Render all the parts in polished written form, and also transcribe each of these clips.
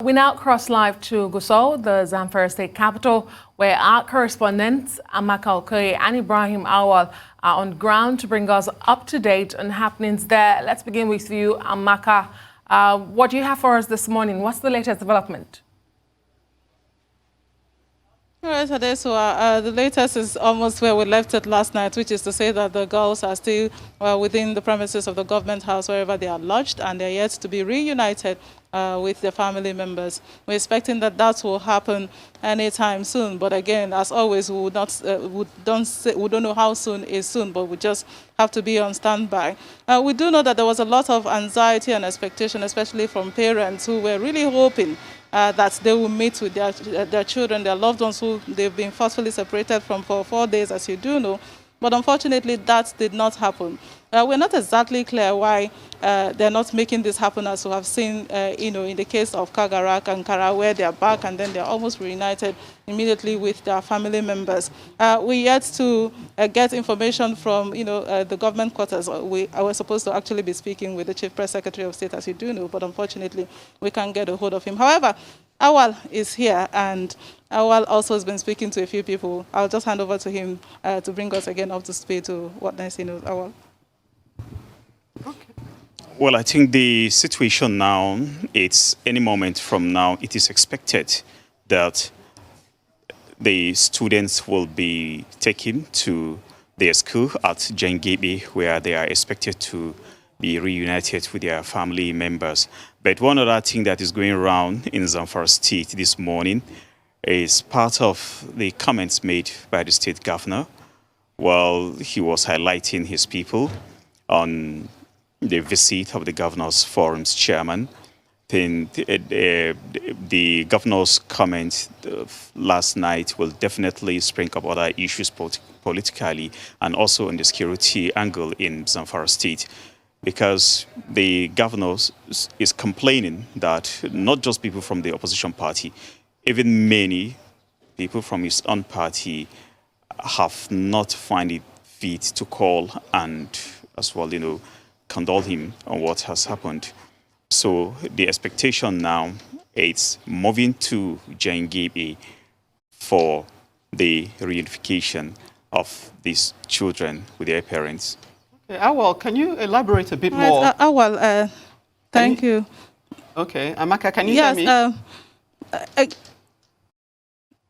We now cross live to Gusau, the Zamfara state capital, where our correspondents AMAKA OKOYE and Ibrahim Awal are on ground to bring us up to date on happenings there. Let's begin with you, AMAKA. What do you have for us this morning? What's the latest development? All right, Adesua, the latest is almost where we left it last night, which is to say that the girls are still within the premises of the government house, wherever they are lodged, and they're yet to be reunited with their family members. We're expecting that will happen anytime soon. But again, as always, we don't know how soon is soon, but we just have to be on standby. We do know that there was a lot of anxiety and expectation, especially from parents who were really hoping that they will meet with their children, their loved ones who they've been forcefully separated from for 4 days, as you do know. But unfortunately, that did not happen. We're not exactly clear why they're not making this happen, as we have seen, in the case of Kagara, Kankara, where they're back and then they're almost reunited immediately with their family members. We yet to get information from, the government quarters. I was supposed to actually be speaking with the Chief Press Secretary of State, as you do know, but unfortunately, we can't get a hold of him. However, Awal is here, and Awal also has been speaking to a few people. I'll just hand over to him to bring us again up to speed to what next he knows. Awal. Okay. Well, I think the situation now, it's any moment from now, it is expected that the students will be taken to their school at Jangebe, where they are expected to be reunited with their family members. But one other thing that is going around in Zamfara State this morning is part of the comments made by the state governor while he was highlighting his people on the visit of the Governors Forum's chairman. Then the governor's comment last night will definitely spring up other issues politically and also on the security angle in Zamfara State, because the governor is complaining that not just people from the opposition party, even many people from his own party have not found it fit to call and as well, condole him on what has happened. So the expectation now is moving to Jangebe for the reunification of these children with their parents. Okay, Awal, can you elaborate a bit more? Awal, thank you. Okay, Amaka, can you hear me?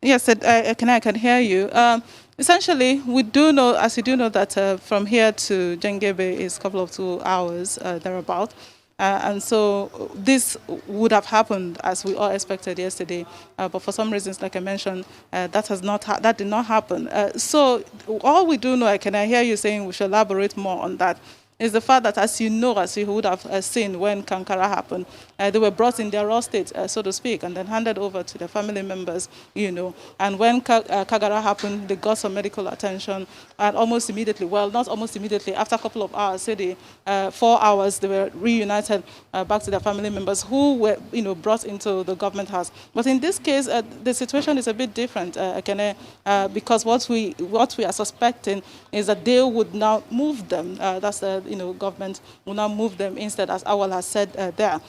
Yes, I can hear you. Essentially, we do know, as you do know, that from here to Jangebe is a couple of 2 hours, thereabout. And so this would have happened as we all expected yesterday, but for some reasons, like I mentioned, that did not happen. So all we do know, I hear you saying we should elaborate more on that, is the fact that, as you would have seen when Kankara happened, they were brought in their raw state, so to speak, and then handed over to their family members, And when Kagara happened, they got some medical attention, and almost immediately, well, not almost immediately, after a couple of hours, say 4 hours, they were reunited back to their family members who were, brought into the government house. But in this case, the situation is a bit different, because what we are suspecting is that they would now move them. That's the government will now move them instead, as Awal has said there,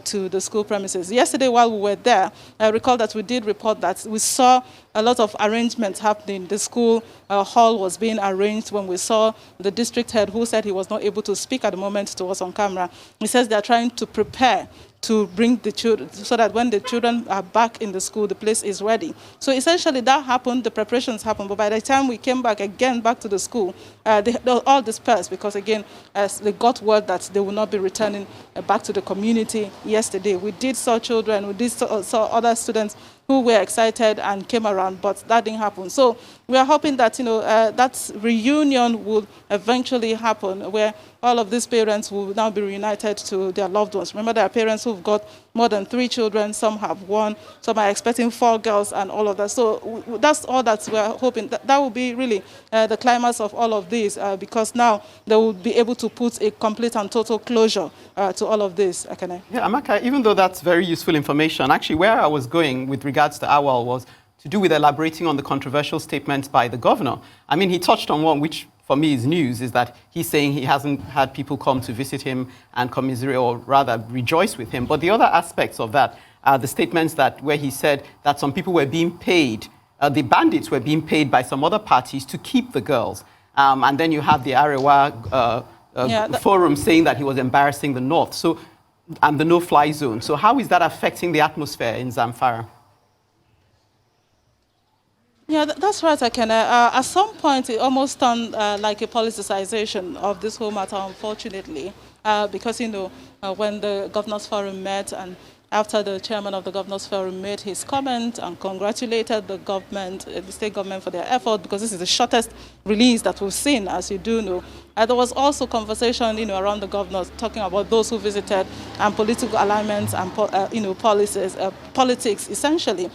to the school premises. Yesterday, while we were there, I recall that we did report that we saw a lot of arrangements happening. The school hall was being arranged when we saw the district head, who said he was not able to speak at the moment to us on camera. He says they're trying to prepare to bring the children, so that when the children are back in the school, the place is ready. So essentially that happened, the preparations happened, but by the time we came back to the school, they all dispersed, because again, as they got word that they will not be returning back to the community yesterday. We did saw children, we did saw other students who were excited and came around, but that didn't happen. So we are hoping that, that reunion will eventually happen, where all of these parents will now be reunited to their loved ones. Remember, there are parents who've got more than 3 children, some have 1, some are expecting 4 girls and all of that. So that's all that we're hoping. That will be really the climax of all of this, because now they will be able to put a complete and total closure to all of this. Yeah, Amaka, even though that's very useful information, actually where I was going with regards to Awal was to do with elaborating on the controversial statements by the governor. I mean, he touched on one which for me is news, is that he's saying he hasn't had people come to visit him and commiserate, or rather rejoice with him. But the other aspects of that the statements where he said that some people were being paid, the bandits were being paid by some other parties to keep the girls. And then you have the Arewa forum saying that he was embarrassing the North. So, and the no-fly zone. So how is that affecting the atmosphere in Zamfara? Yeah, that's right, Akene. At some point, it almost turned like a politicization of this whole matter, unfortunately, because, when the Governors Forum met and after the chairman of the Governors Forum made his comment and congratulated the government, the state government for their effort, because this is the shortest release that we've seen, as you do know. There was also conversation, around the governors talking about those who visited and political alignments and, policies, politics, essentially,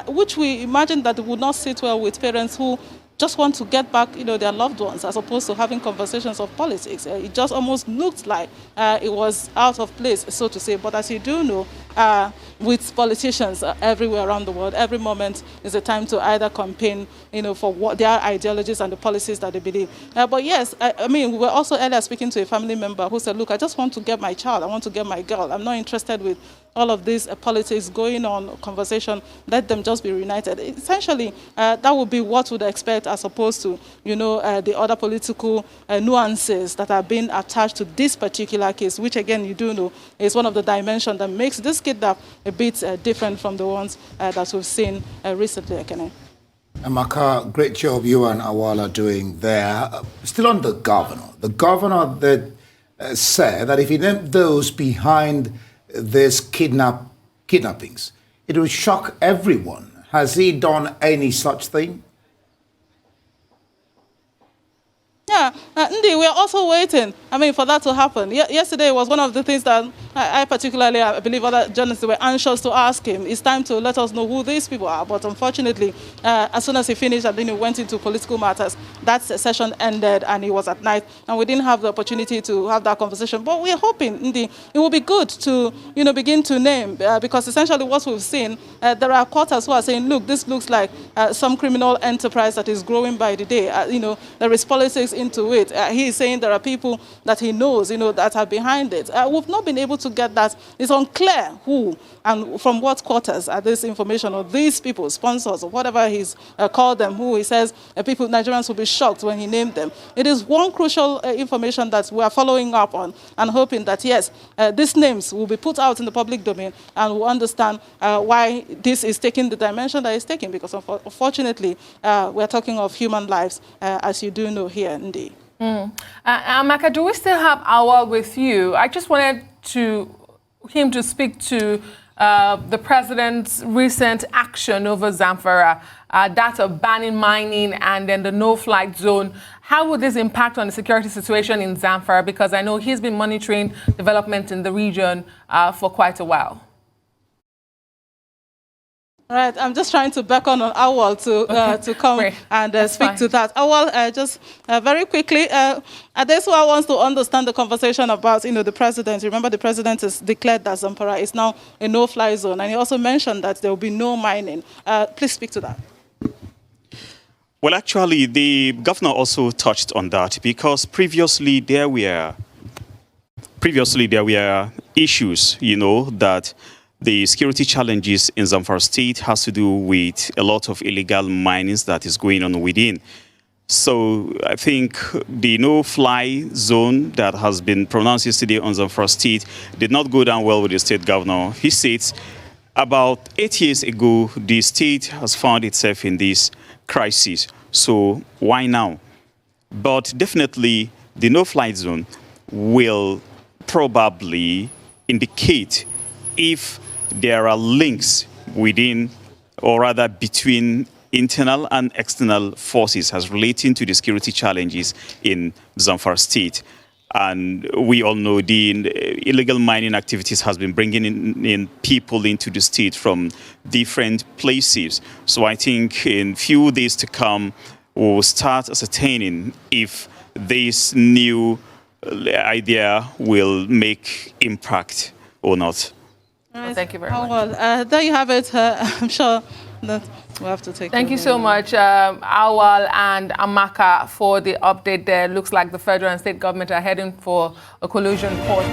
which we imagine that would not sit well with parents who just want to get back, their loved ones, as opposed to having conversations of politics. It just almost looked like it was out of place, so to say. But as you do know, with politicians everywhere around the world, every moment is a time to either campaign, for what their ideologies and the policies that they believe. But yes, we were also earlier speaking to a family member who said, look, I just want to get my child, I want to get my girl. I'm not interested with all of this politics going on, conversation, let them just be reunited. Essentially, that would be what we'd expect, as opposed to, the other political nuances that are being attached to this particular case, which, again, you do know, is one of the dimensions that makes this kidnap a bit different from the ones that we've seen recently, Ekene. AMAKA, great job you and Awal are doing there. Still on the governor that said that if he named those behind these kidnappings, it will shock everyone. Has he done any such thing? Yeah, Ndi, we're also waiting, for that to happen. Yesterday was one of the things that I particularly, I believe other journalists were anxious to ask him. It's time to let us know who these people are. But unfortunately, as soon as he finished and then he went into political matters, that session ended and it was at night. And we didn't have the opportunity to have that conversation. But we're hoping, Ndi, it will be good to, begin to name. Because essentially what we've seen, there are quarters who are saying, look, this looks like some criminal enterprise that is growing by the day. There is politics into it. He is saying there are people that he knows, that are behind it. We've not been able to get that. It's unclear who and from what quarters are this information, or these people, sponsors, or whatever he's called them, who he says Nigerians will be shocked when he named them. It is one crucial information that we are following up on and hoping that, yes, these names will be put out in the public domain and we'll understand why this is taking the dimension that it's taking, because unfortunately, we're talking of human lives, as you do know here, indeed. AMAKA, do we still have Awal with you? I just wanted him to speak to the president's recent action over Zamfara, that of banning mining and then the no-flight zone. How would this impact on the security situation in Zamfara? Because I know he's been monitoring development in the region for quite a while. Right, I'm just trying to beckon on Awal to come and speak to that. Awal, just very quickly, Adesua wants to understand the conversation about, the president. Remember, the president has declared that Zamfara is now a no-fly zone, and he also mentioned that there will be no mining. Please speak to that. Well, actually, the governor also touched on that, because previously there were issues, that the security challenges in Zamfara State has to do with a lot of illegal minings that is going on within. So I think the no-fly zone that has been pronounced yesterday on Zamfara State did not go down well with the state governor. He states about 8 years ago, the state has found itself in this crisis. So why now? But definitely the no-fly zone will probably indicate if there are links within, or rather between, internal and external forces as relating to the security challenges in Zamfara State. And we all know the illegal mining activities has been bringing in people into the state from different places. So I think in few days to come, we'll start ascertaining if this new idea will make impact or not. Well, thank you very much. Well, there you have it. I'm sure that we'll have to take. Thank you so much, Awal and AMAKA, for the update there. Looks like the federal and state government are heading for a collusion court.